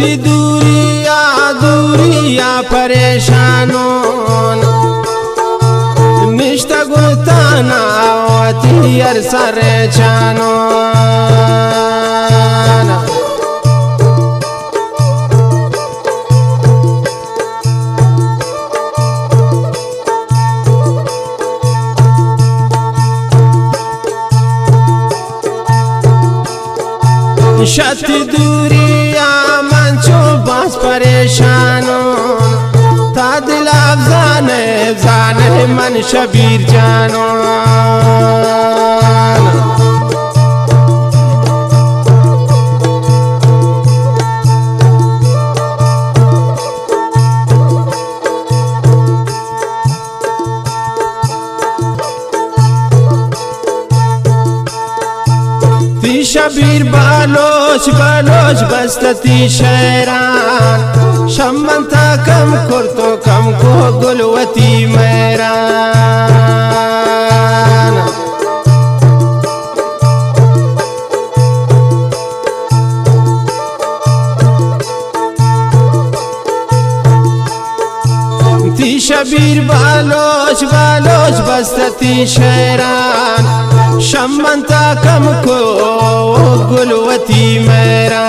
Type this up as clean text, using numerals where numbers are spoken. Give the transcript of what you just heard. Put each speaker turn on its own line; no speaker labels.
शक्ति दूरिया परेशानों निष्ठा गुताना वतीयर सरे चानो शक्ति दूरिया मंचो बस परेशानों था दिल जाने मन शबीर जानो शबीर बालोच बस्तती शैरान शम्मंता कम कुर्तो कम को गुलवती मैरान ती शबीर बालोच बस्तती शैरान शम्मंता कम को गुलवती मैरान